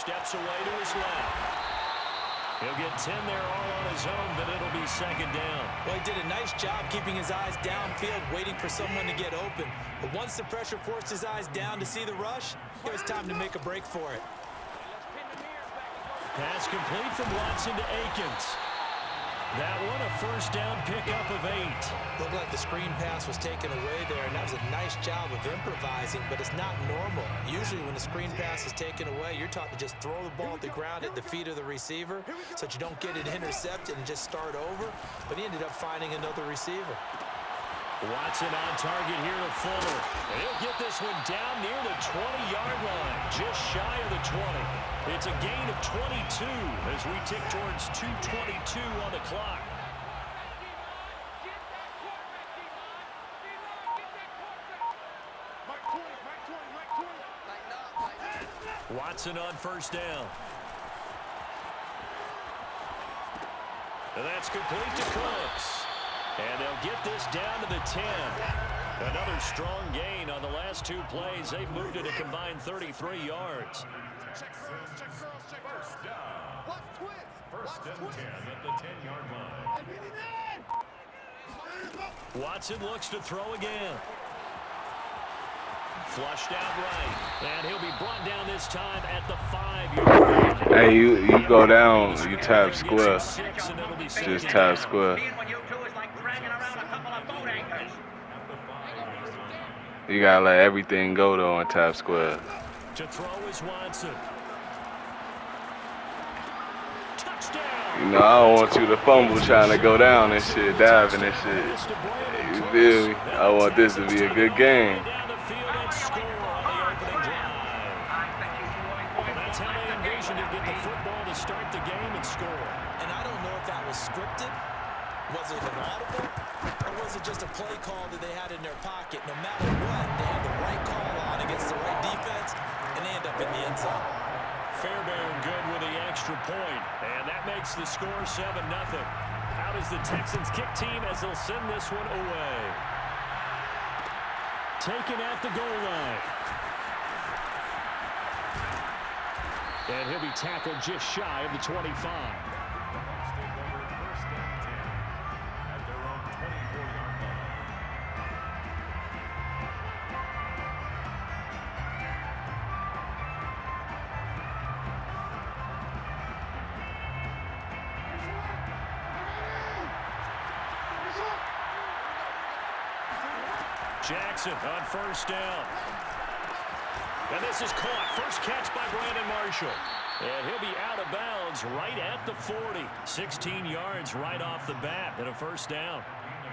steps away to his left. He'll get 10 there all on his own, but it'll be second down. Well, he did a nice job keeping his eyes downfield, waiting for someone to get open. But once the pressure forced his eyes down to see the rush, it was time to make a break for it. Pass complete from Watson to Akins. That one a first down pickup of 8. Looked like the screen pass was taken away there, and that was a nice job of improvising, but it's not normal. Usually when the screen pass is taken away, you're taught to just throw the ball at the ground at the feet of the receiver so that you don't get it intercepted and just start over, but he ended up finding another receiver. Watson on target here to Fuller. And he'll get this one down near the 20-yard line, just shy of the 20. It's a gain of 22 as we tick towards 2:22 on the clock. Watson on first down. And that's complete to Cooks. And they'll get this down to the 10. Another strong gain on the last 2 plays. They've moved it a combined 33 yards. First and 10 at the 10-yard line. Watson looks to throw again. Flushed out right. And he'll be brought down this time at the 5-yard line. Hey, you go down, you tap square. Just tap square. You gotta let everything go though on tap square. To throw is Watson. You know, I don't want you to fumble trying to go down and shit, diving and shit. You feel me? I want this to be a good game. That's how they envisioned it, get the football to start the game and score. And I don't know if that was scripted. Was it an audible? Or was it just a play call that they had in their pocket? No matter what, they had the right call on against the right defense, and they end up in the end zone. Fairbairn good with the extra point, and that makes the score 7-0. How does the Texans kick team as they'll send this one away? Taken at the goal line. And he'll be tackled just shy of the 25. Jackson on first down. And this is caught. First catch by Brandon Marshall. And he'll be out of bounds right at the 40. 16 yards right off the bat and a first down.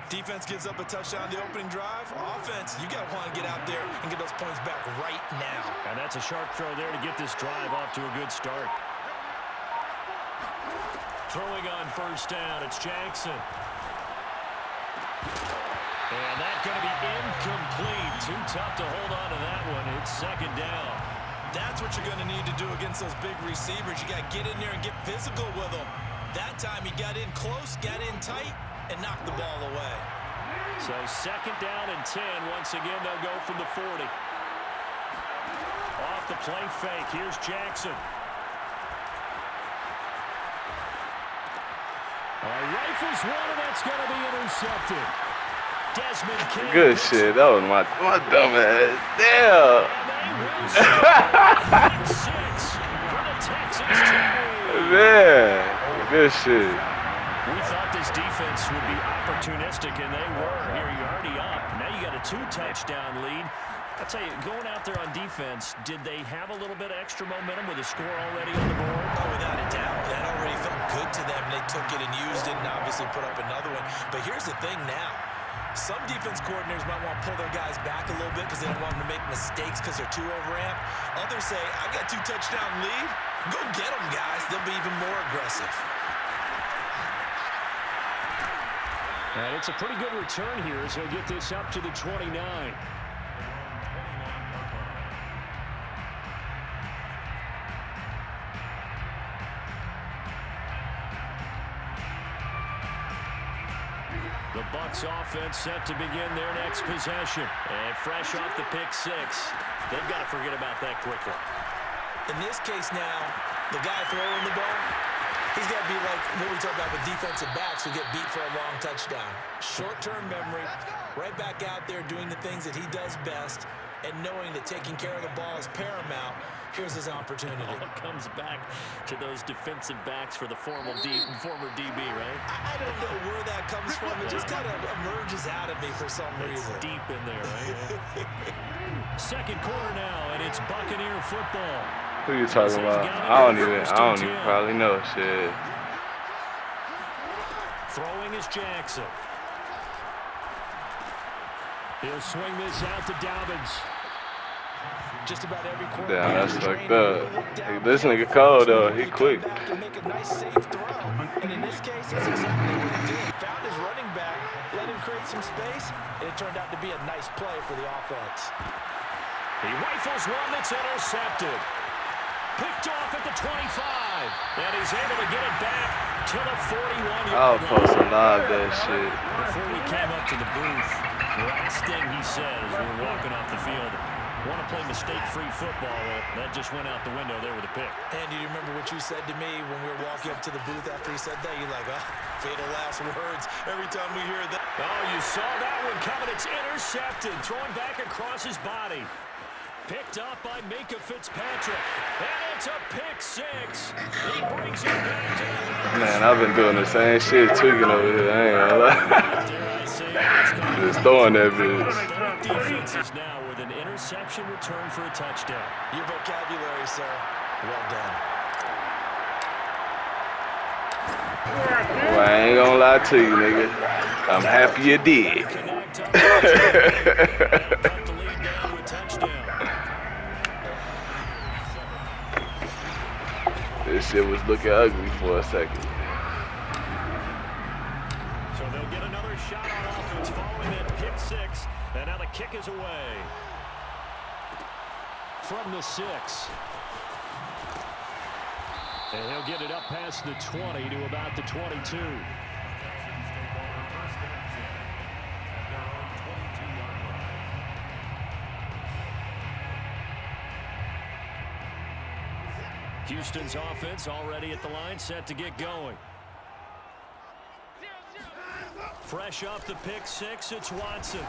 Defense gives up a touchdown the opening drive. Offense, you got to want to get out there and get those points back right now. And that's a sharp throw there to get this drive off to a good start. Throwing on first down, it's Jackson. And that's going to be incomplete. Too tough to hold on to that one. It's second down. That's what you're going to need to do against those big receivers. You got to get in there and get physical with them. That time he got in close, got in tight, and knocked the ball away. So second down and 10. Once again, they'll go from the 40. Off the play fake. Here's Jackson. Rifles one, and that's going to be intercepted. Desmond King. Good shit. That was my dumb ass. Damn. Man, good shit. We thought this defense would be opportunistic, and they were. Here, you're already up. Now you got a 2-touchdown lead. I'll tell you, going out there on defense, did they have a little bit of extra momentum with a score already on the board? Oh, without a doubt. That already felt good to them. They took it and used it and obviously put up another one. But here's the thing now. Some defense coordinators might want to pull their guys back a little bit because they don't want them to make mistakes because they're too overamped. Others say, I got 2-touchdown lead. Go get them, guys. They'll be even more aggressive. And it's a pretty good return here as he'll get this up to the 29. The Bucs offense set to begin their next possession. And fresh off the pick 6, they've got to forget about that quickly. In this case now, the guy throwing the ball, he's got to be like what we talk about with defensive backs who get beat for a long touchdown. Short-term memory, right back out there doing the things that he does best, and knowing that taking care of the ball is paramount. Here's his opportunity. It comes back to those defensive backs for the former DB, right? I don't know where that comes from. It just kind of emerges out of me for some reason. It's deep in there, right? Second quarter now, and it's Buccaneer football. Who you talking about? I don't even probably know shit. Throwing is Jackson. He'll swing this out to Dobbins. Just about every quarter. Damn, that's fucked up. This nigga cold though. He quick. Make a nice safe throw. And in this case, that's exactly what he did. Found his running back, let him create some space, and it turned out to be a nice play for the offense. He rifles one that's intercepted. Picked off at the 25. And he's able to get it back to the 41-yard line. I'll post a lot of that shit. Before we came up to the booth, the last thing he said as we were walking off the field, want to play mistake-free football. Well, that just went out the window there with a pick. And do you remember what you said to me when we were walking up to the booth after he said that? You're like, oh, fatal last words every time we hear that. Oh, you saw that one coming. It's intercepted. Throwing back across his body. Picked up by Minka Fitzpatrick. And it's a pick six. He brings it back down. Man, I've been doing the same shit, tweaking over here. I ain't gonna lie. Just throwing that bitch. Defenses now with an interception return for a touchdown. Your vocabulary, sir. Well done. Well, I ain't gonna lie to you, nigga. I'm happy you did. This shit was looking ugly for a second. So they'll get another shot on offense following that pick six. And now the kick is away. From the 6. And he'll get it up past the 20 to about the 22. Houston's offense already at the line, set to get going. Fresh off the pick six, it's Watson.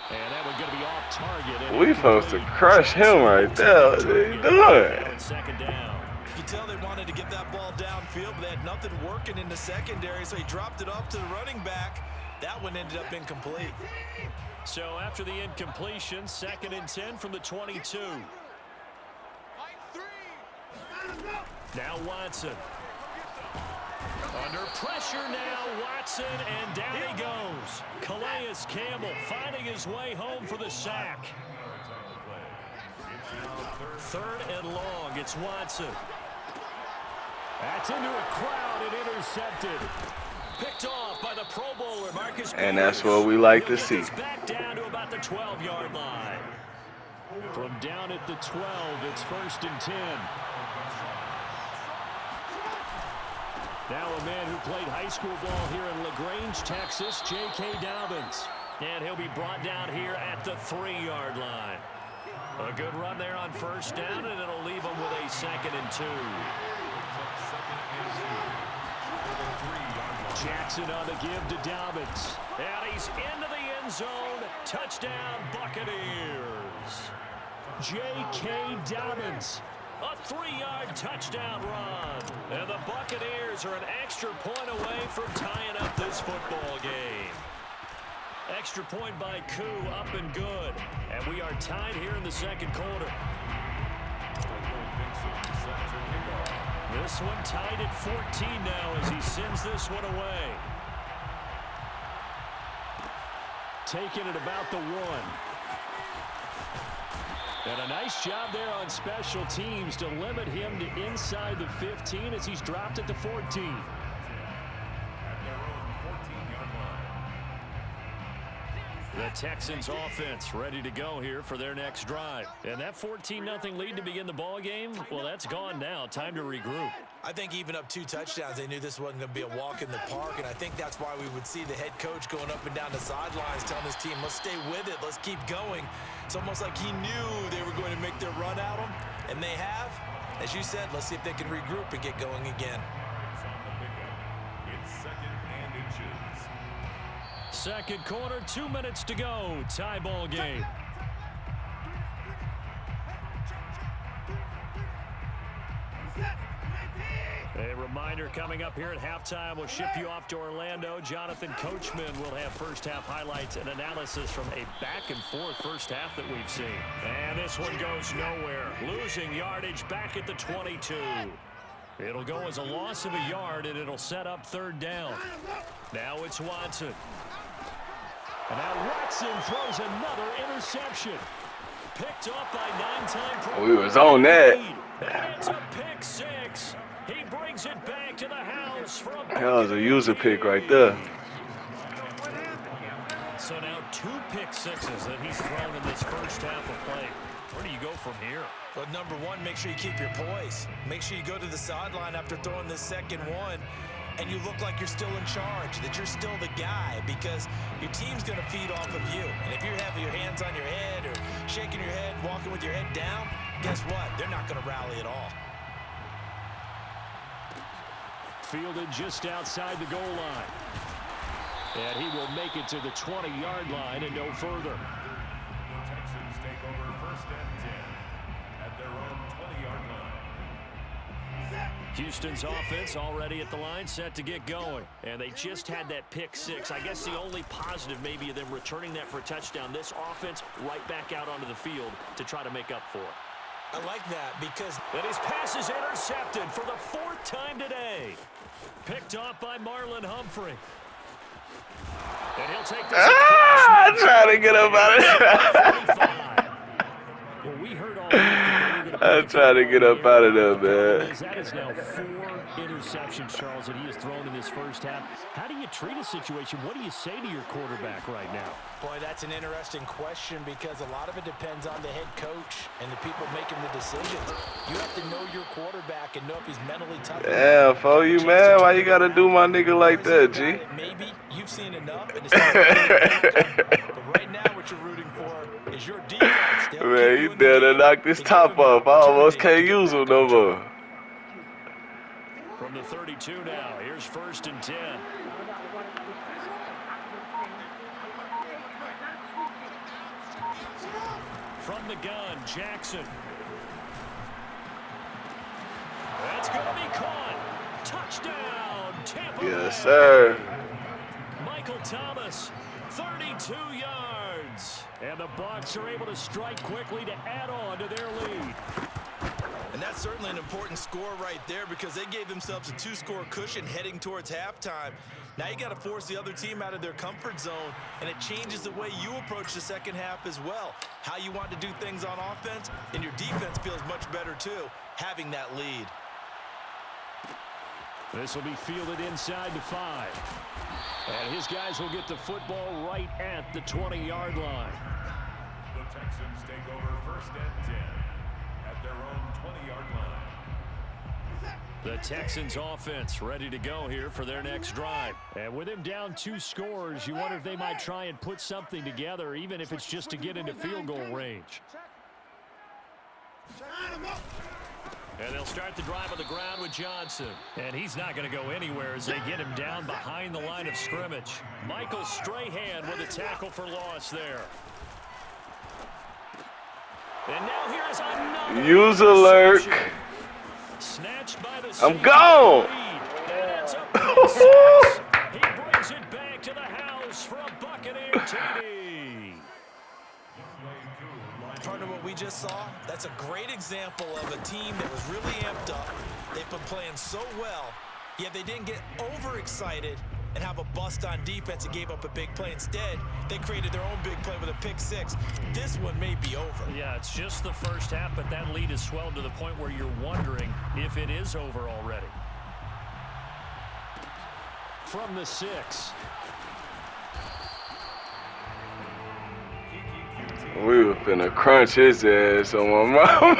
And that one going to be off target. We supposed to crush him right there. What are you doing? Second down. You can tell they wanted to get that ball downfield, but they had nothing working in the secondary, so he dropped it off to the running back. That one ended up incomplete. So after the incompletion, 2nd and 10 from the 22. Now Watson. Under pressure now, Watson, and down he goes. Calais Campbell finding his way home for the sack. 3rd and long, it's Watson. That's into a crowd and intercepted. Picked off by the Pro Bowler, Marcus. And that's what we like to see. Back down to about the 12-yard line. From down at the 12, it's 1st and 10. Now a man who played high school ball here in LaGrange, Texas, J.K. Dobbins. And he'll be brought down here at the 3-yard line. A good run there on 1st down, and it'll leave him with a 2nd and 2. Jackson on the give to Dobbins. And he's into the end zone. Touchdown, Buccaneers. J.K. Dobbins. A 3-yard touchdown run. And the Buccaneers are an extra point away from tying up this football game. Extra point by Koo, up and good. And we are tied here in the 2nd quarter. This one tied at 14 now as he sends this one away. Taking it about the 1. And a nice job there on special teams to limit him to inside the 15 as he's dropped at the 14. The Texans offense ready to go here for their next drive. And that 14-0 lead to begin the ball game, well, that's gone now. Time to regroup. I think even up 2 touchdowns, they knew this wasn't going to be a walk in the park, and I think that's why we would see the head coach going up and down the sidelines telling his team, let's stay with it, let's keep going. It's almost like he knew they were going to make their run at him, and they have. As you said, let's see if they can regroup and get going again. It's 2nd and inches. Second quarter, 2 minutes to go. Tie ball game. A reminder coming up here at halftime. We'll ship you off to Orlando. Jonathan Coachman will have first half highlights and analysis from a back-and-forth first half that we've seen. And this one goes nowhere. Losing yardage back at the 22. It'll go as a loss of a yard, and it'll set up 3rd down. Now it's Watson. And now Watson throws another interception. Picked off by 9-time pro. We was on that. And it's a pick 6. He brings it back to the house for a That was a user pick right there. So now 2 pick 6s that he's thrown in this first half of play. Where do you go from here? Well, number one, make sure you keep your poise. Make sure you go to the sideline after throwing this second one, and you look like you're still in charge, that you're still the guy, because your team's going to feed off of you. And if you're having your hands on your head or shaking your head, walking with your head down, guess what? They're not going to rally at all. Fielded just outside the goal line. And he will make it to the 20-yard line and no further. The Texans take over 1st and 10 at their own 20-yard line. Houston's offense already at the line, set to get going. And they just had that pick 6. I guess the only positive maybe of them returning that for a touchdown. This offense right back out onto the field to try to make up for it. I like that because... And his pass is intercepted for the 4th time today. Picked off by Marlon Humphrey. And he'll take this. I'm trying to get up out of there. Well, we heard all that I'm trying to get up out of there, man. That is now 4 interceptions, Charles, that he has thrown in this first half. How do you treat a situation? What do you say to your quarterback right now? Boy, that's an interesting question because a lot of it depends on the head coach and the people making the decisions. You have to know your quarterback and know if he's mentally tough. Yeah, for you, man. Why you gotta do my nigga like that, G? Maybe you've seen enough. And it's but right now, what you're rooting for is your defense. Man, you dare to knock this top off. I almost can't use him no more. From the 32 now, here's 1st and 10. From the gun, Jackson. That's going to be caught. Touchdown, Tampa Bay. Yes, sir. Michael Thomas, 32 yards. And the Bucs are able to strike quickly to add on to their lead. And that's certainly an important score right there because they gave themselves a 2-score cushion heading towards halftime. Now you got to force the other team out of their comfort zone, and it changes the way you approach the second half as well. How you want to do things on offense, and your defense feels much better too, having that lead. This will be fielded inside the 5. And his guys will get the football right at the 20-yard line. The Texans take over 1st and 10 at their own 20-yard line. The Texans offense ready to go here for their next drive. And with him down 2 scores, you wonder if they might try and put something together, even if it's just to get into field goal range. And they'll start the drive on the ground with Johnson. And he's not going to go anywhere as they get him down behind the line of scrimmage. Michael Strahan with a tackle for loss there. And now here's another Use alert. Snatched by the I'm gone. And it's a pick 6. He brings it back to the house for a Buccaneer TD. Partner, what we just saw, that's a great example of a team that was really amped up. They've been playing so well, yet they didn't get overexcited and have a bust on defense and gave up a big play. Instead, they created their own big play with a pick 6. This one may be over. Yeah, it's just the first half, but that lead has swelled to the point where you're wondering if it is over already. From the 6. We were finna crunch his ass on my mom.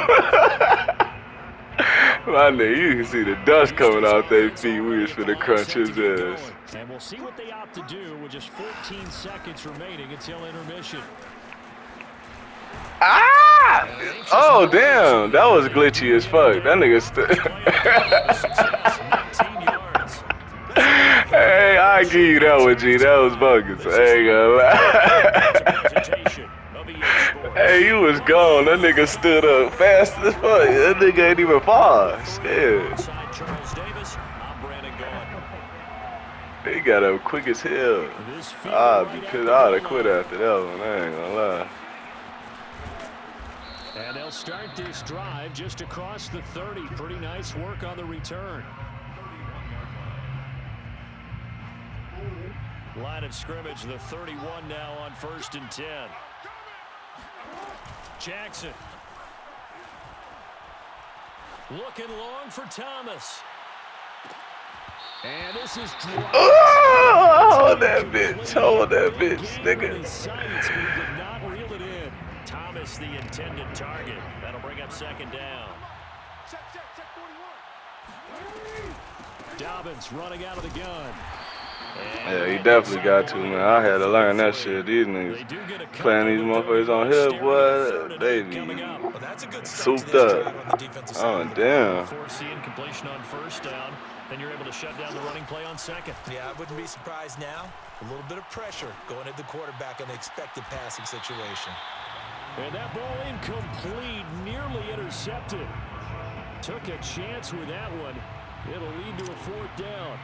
My nigga, you can see the dust coming out their feet. We was finna crunch his ass. And we'll see what they opt to do with just 14 seconds remaining until intermission. Ah! Oh, damn. That was glitchy as fuck. That nigga Nineteen yards. Hey, I give you that one, G. That was bogus. I ain't gonna lie. Presentation of EA Sports. Hey, you was gone. That nigga stood up fast as fuck. That nigga ain't even fall. Shit. Alongside Charles Davis, I'm Brandon Gaudin. He got up quick as hell. This field Because right I'd at have the quit goal line. after that one. I ain't gonna lie. And they'll start this drive just across the 30. Pretty nice work on the return. Line of scrimmage, the 31 now on 1st and 10. Jackson. Looking long for Thomas. And this is dropped. Oh, hold that bitch. Hold that bitch, nigga. Sights, but he did not reel it in. Thomas, the intended target. That'll bring up 2nd down. Check 41. Dobbins running out of the gun. Yeah, he definitely got to, man. I had to learn that shit. These niggas playing these motherfuckers on here, boy, they be Well, that's a good start to souped this up. drive on the defensive Oh, side. damn. Forcing completion on 1st down. Then you're able to shut down the running play on 2nd. Yeah, I wouldn't be surprised now. A little bit of pressure going at the quarterback in the expected passing situation. And that ball incomplete, nearly intercepted. Took a chance with that one. It'll lead to a 4th down.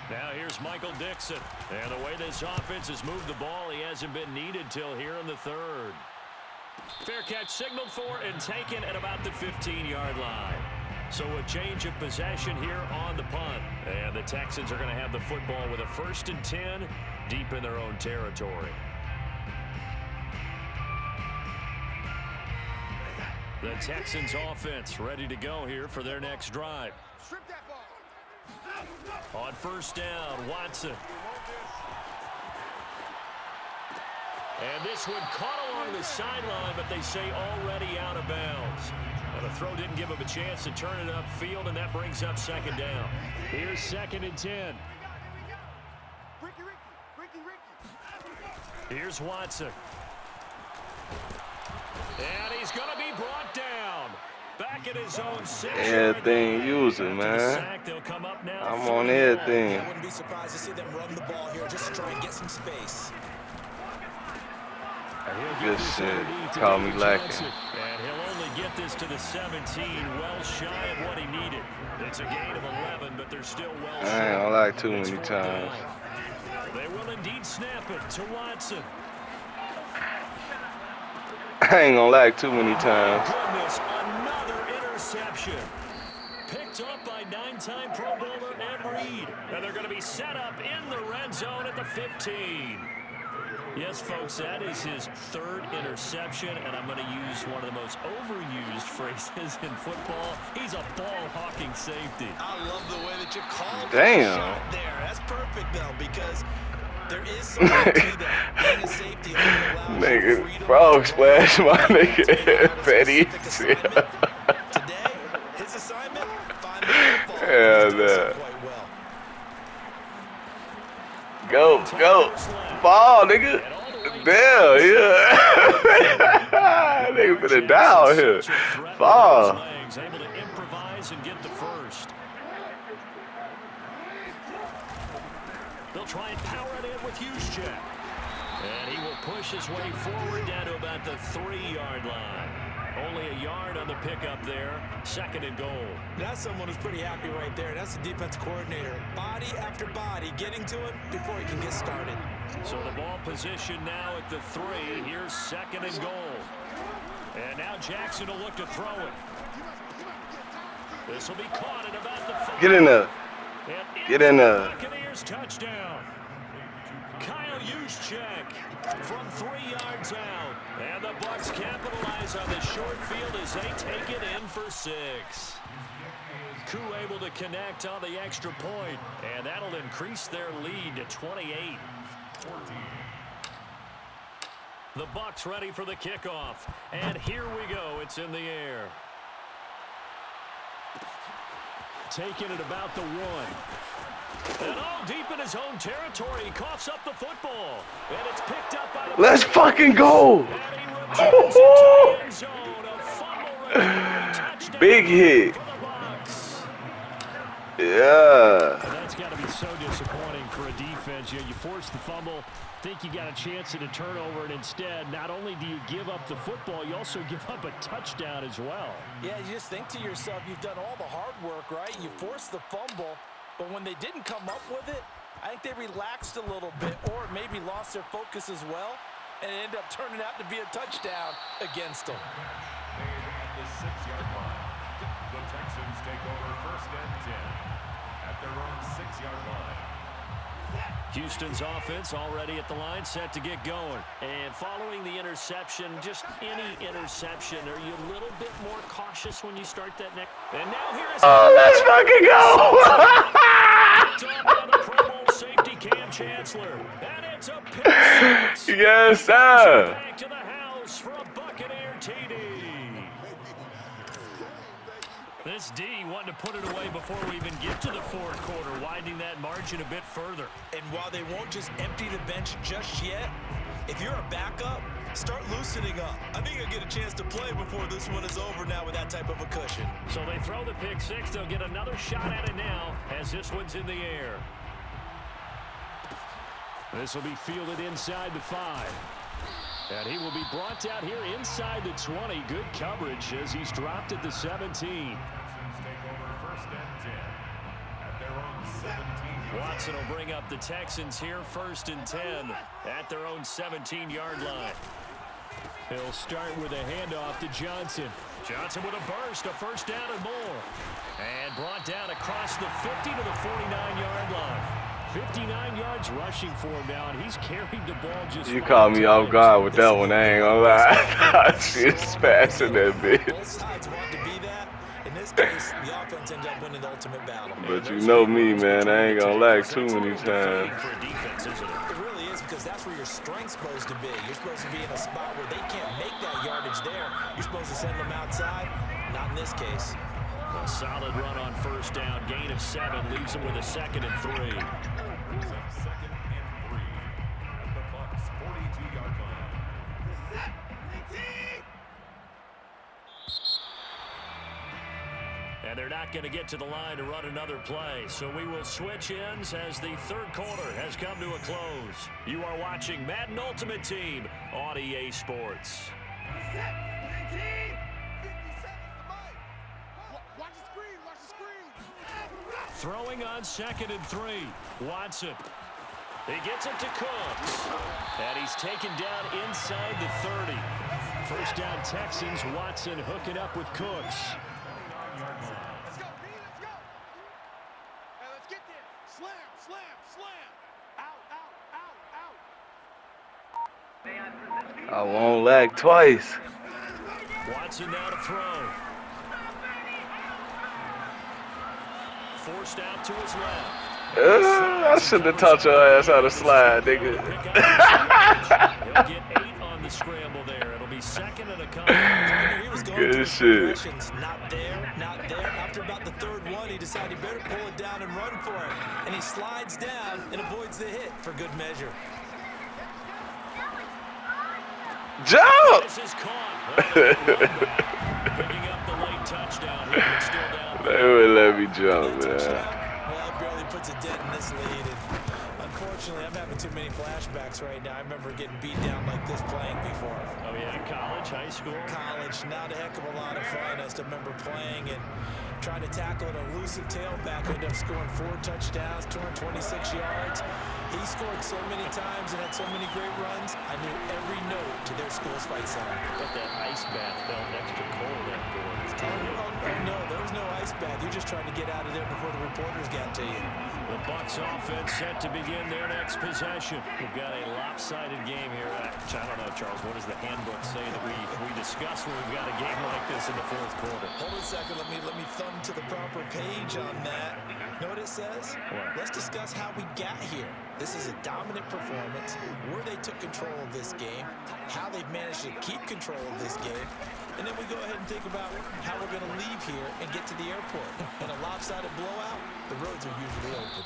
Now here's Michael Dixon. And the way this offense has moved the ball, he hasn't been needed till here in the 3rd. Fair catch signaled for and taken at about the 15-yard line. So a change of possession here on the punt. And the Texans are going to have the football with a 1st and 10 deep in their own territory. The Texans offense ready to go here for their next drive. Strip that ball. On 1st down, Watson. And this one caught along the sideline, but they say already out of bounds. And the throw didn't give him a chance to turn it upfield, and that brings up 2nd down. Here's 2nd and 10. Ricky. Here's Watson. And he's going to be brought down. Back at his own 6. Everything using, man. I'm on everything. I wouldn't be surprised to see them run the ball here just to try and get some space. Good shit. Call me lacking. And he'll only get this to the 17, well shy of what he needed. It's a gain of 11, but they're still well I short. ain't gonna lie too It's many 4th times. down. They will indeed snap it to Watson. I ain't gonna lie too many times. Goodness, another interception. Picked up by 9-time Pro Bowler Ed Reed. And they're going to be set up in the red zone at the 15. Yes, folks, that is his 3rd interception, and I'm going to use one of the most overused phrases in football. He's a ball-hawking safety. I love the way that you called Damn. that shot there. That's perfect, though, because there is something to that. Being a safety allows you Nigga, freedom frog to splash, my nigga. Petty. Petty. Today, his assignment, find the football. Yeah, He's doing so nah. quite well. Go. Ball, nigga. Damn, yeah. Nigga finna die out here. Ball. Able to improvise and get the 1st. They'll try and power it in with Juszczyk. And he will push his way forward down to about the 3-yard line. Only a yard on the pickup there. 2nd and goal. That's someone who's pretty happy right there. That's the defense coordinator. Body after body getting to him before he can get started. So the ball position now at the 3. Here's 2nd and goal. And now Jackson will look to throw it. This will be caught at about the 5. Get in there. Get in there. Buccaneers touchdown. Kyle Juszczyk from 3 yards out. And the Bucs capitalize on the short field as they take it in for 6. Koo able to connect on the extra point, and that'll increase their lead to 28. The Bucs ready for the kickoff. And here we go. It's in the air. taken at about the 1. And deep in his own territory, he coughs up the football. And it's picked up by the... Let's fucking go! And he returns it to the end zone. A fumble recovery touchdown. Big hit. For the Bucs. Yeah. That's got to be so disappointing for a defense. You force the fumble, think you got a chance at a turnover, and instead, not only do you give up the football, you also give up a touchdown as well. Yeah, you just think to yourself, you've done all the hard work, right? You forced the fumble, but when they didn't come up with it, I think they relaxed a little bit or maybe lost their focus as well, and it ended up turning out to be a touchdown against them. At the 6-yard line, the Texans take over 1st and 10 at their own 6-yard line. Houston's offense already at the line, set to get going. And following the interception, just any interception, are you a little bit more cautious when you start that next? And now here is... Oh, let's fucking go! By the Pro Bowl safety Cam Chancellor. And it's a pick six. Yes, sir. Back to the house for a Buccaneer TD. This D wanted to put it away before we even get to the 4th quarter, widening that margin a bit further. And while they won't just empty the bench just yet, if you're a backup, start loosening up. I think you'll get a chance to play before this one is over now with that type of a cushion. So they throw the pick six. They'll get another shot at it now as this one's in the air. This will be fielded inside the 5. And he will be brought out here inside the 20. Good coverage as he's dropped at the 17. Texans take over 1st and 10 at their own 17. Watson will bring up the Texans here 1st and 10 at their own 17-yard line. He'll start with a handoff to Johnson. Johnson with a burst, a 1st down and more. And brought down across the 50 to the 49-yard line. 59 yards rushing for him now, and he's carried the ball just... You caught me off guard with that one, I ain't gonna lie. She's passing that bitch. Both sides want to be that. In this case, the offense ended up winning the ultimate battle. But you know me, man, I ain't gonna lag too many times. For a defense, isn't it? It really is, because that's where your strength's supposed to be. You're supposed to be in a spot where they can't make that yardage there. You're supposed to send them outside. Not in this case. A solid run on 1st down. Gain of 7 leaves him with a 2nd and 3. It's up 2nd and 3 at the Bucs 42-yard line. And they're not going to get to the line to run another play. So we will switch ends as the 3rd quarter has come to a close. You are watching Madden Ultimate Team on EA Sports. Throwing on 2nd and 3. Watson. He gets it to Cooks. And he's taken down inside the 30. 1st down Texans. Watson hooking up with Cooks. Let's go, B, let's go. Hey, let's get there. Slam, slam, slam. Out, out, out, out. I won't lag twice. Watson now to throw. Forced out to his left. I shouldn't have taught your ass how to slide, nigga. He'll get 8 on the scramble there. It'll be 2nd and a couple. He was going Good through shit. progressions. Not there, not there. After about the 3rd one, he decided he better pull it down and run for it. And he slides down and avoids the hit for good measure. Jump! This is caught. Picking up the late touchdown here, but still down. They would let me jump, man. Well, it barely puts a dent in this lead. And unfortunately, I'm having too many flashbacks right now. I remember getting beat down like this playing before. Oh, yeah, college, high school. College, not a heck of a lot of fun. I still remember playing and trying to tackle an elusive tailback. Ended up scoring 4 touchdowns, 226 yards. He scored so many times and had so many great runs. I knew every note to their school's fight song. But that ice bath felt extra cold afterwards. Oh, no, there was no ice bath. You just tried to get out of there before the reporters got to you. The Bucs offense set to begin their next possession. We've got a lopsided game here. I don't know, Charles, what does the handbook say that we discuss when we've got a game like this in the 4th quarter? Hold on a second. Let me thumb to the proper page on that. Know what it says? What? Let's discuss how we got here. This is a dominant performance, where they took control of this game, how they've managed to keep control of this game, and then we go ahead and think about how we're going to leave here and get to the airport. In a lopsided blowout, the roads are usually open.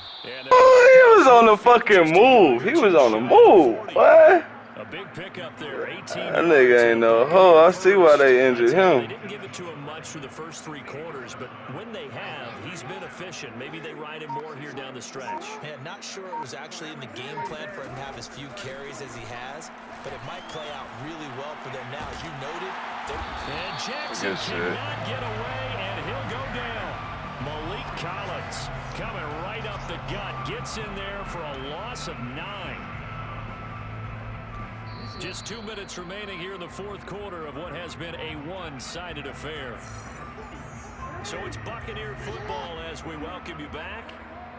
Oh, he was on the fucking move. He was on the move. What? A big pickup there, 18 That nigga ain't no hoe. I see why they injured They him. didn't give it to him much for the first 3 quarters, but when they have, he's been efficient. Maybe they ride him more here down the stretch. Yeah, not sure it was actually in the game plan for him to have as few carries as he has, but it might play out really well for them now. As you noted, and Jackson cannot get away, and he'll go down. Malik Collins coming right up the gut, gets in there for a loss of 9. Just 2 minutes remaining here in the 4th quarter of what has been a one-sided affair. So it's Buccaneer football as we welcome you back.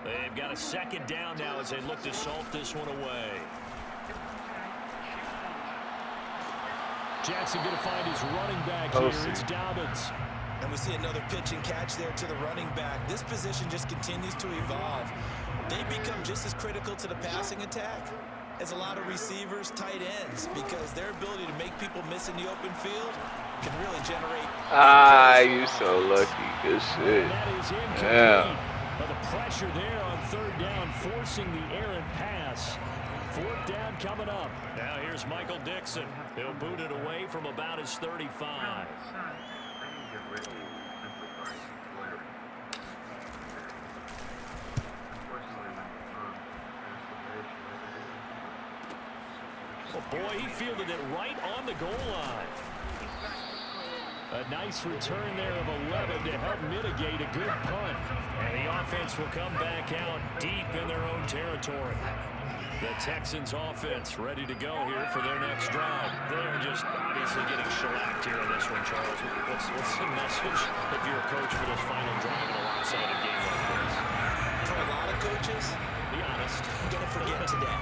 They've got a 2nd down now as they look to salt this one away. Jackson going to find his running back here. It's Dobbins. And we see another pitch and catch there to the running back. This position just continues to evolve. They become just as critical to the passing attack as a lot of receivers, tight ends, because their ability to make people miss in the open field can really generate. Ah, you so lucky. Good shit. Yeah. But the pressure there on 3rd down, forcing the errant pass. 4th down coming up. Now here's Michael Dixon. He'll boot it away from about his 35. Oh boy, he fielded it right on the goal line. A nice return there of 11 to help mitigate a good punt. And the offense will come back out deep in their own territory. The Texans offense ready to go here for their next drive. They're just obviously getting shellacked here in this one, Charles. What's the message if you're a coach for this final drive in a lopsided game like this? For a lot of coaches, be honest, don't forget today.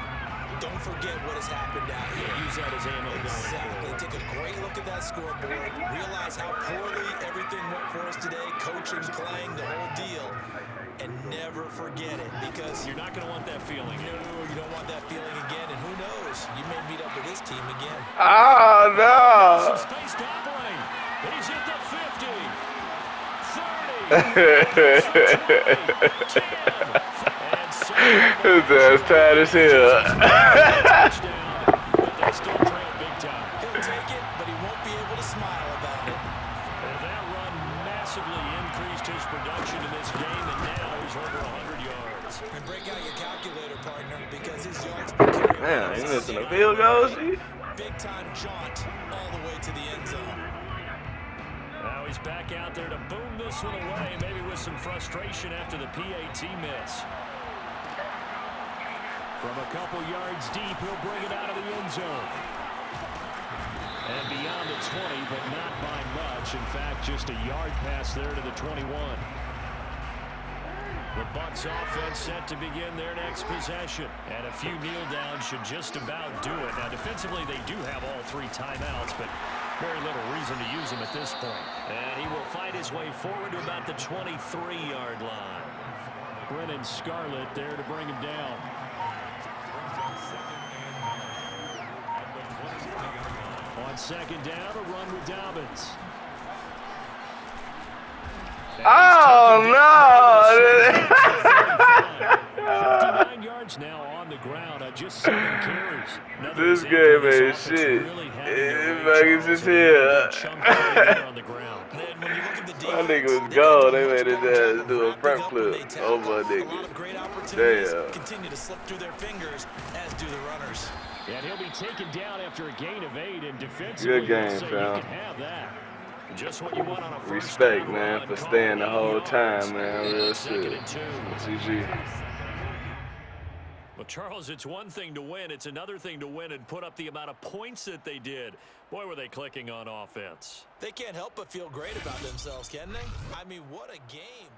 Don't forget what has happened out here. Use that as ammo. Exactly. Take a great look at that scoreboard. Realize how poorly everything went for us today. Coaching, playing, the whole deal. And never forget it, because you're not going to want that feeling. No, you don't want that feeling again. And who knows? You may meet up with this team again. Oh, no. Some space to operate. He's at the 50. 30. 10. His ass tired as hell. But they still trail big time. He'll take it, but he won't be able to smile about it. And that run massively increased his production in this game, and now he's over 100 yards. And break out your calculator, partner, because his yards per carry. Man, he missing a field goal, see? Big time jaunt all the way to the end zone. Now he's back out there to boom this one away, maybe with some frustration after the PAT miss. From a couple yards deep, he'll bring it out of the end zone. And beyond the 20, but not by much. In fact, just a yard pass there to the 21. The Bucs offense set to begin their next possession. And a few kneel downs should just about do it. Now, defensively, they do have all 3 timeouts, but very little reason to use them at this point. And he will fight his way forward to about the 23-yard line. Brennan Scarlett there to bring him down. On 2nd down, a run with Dobbins. Oh, no. 59 yards now on the ground. Just 7 carries. This game ain't shit. It's just here. My nigga was gone. They made his ass do a front flip over a nigga. Damn. Continue to slip through their fingers, as do the runners. And he'll be taken down after a gain of 8, and defensively, good game, you fam. can have that. Just what you want on a first Respect, down man, run. for staying the whole time, man. Real shit. 2nd and 2. GG. Well, Charles, it's one thing to win. It's another thing to win and put up the amount of points that they did. Boy, were they clicking on offense. They can't help but feel great about themselves, can they? I mean, what a game.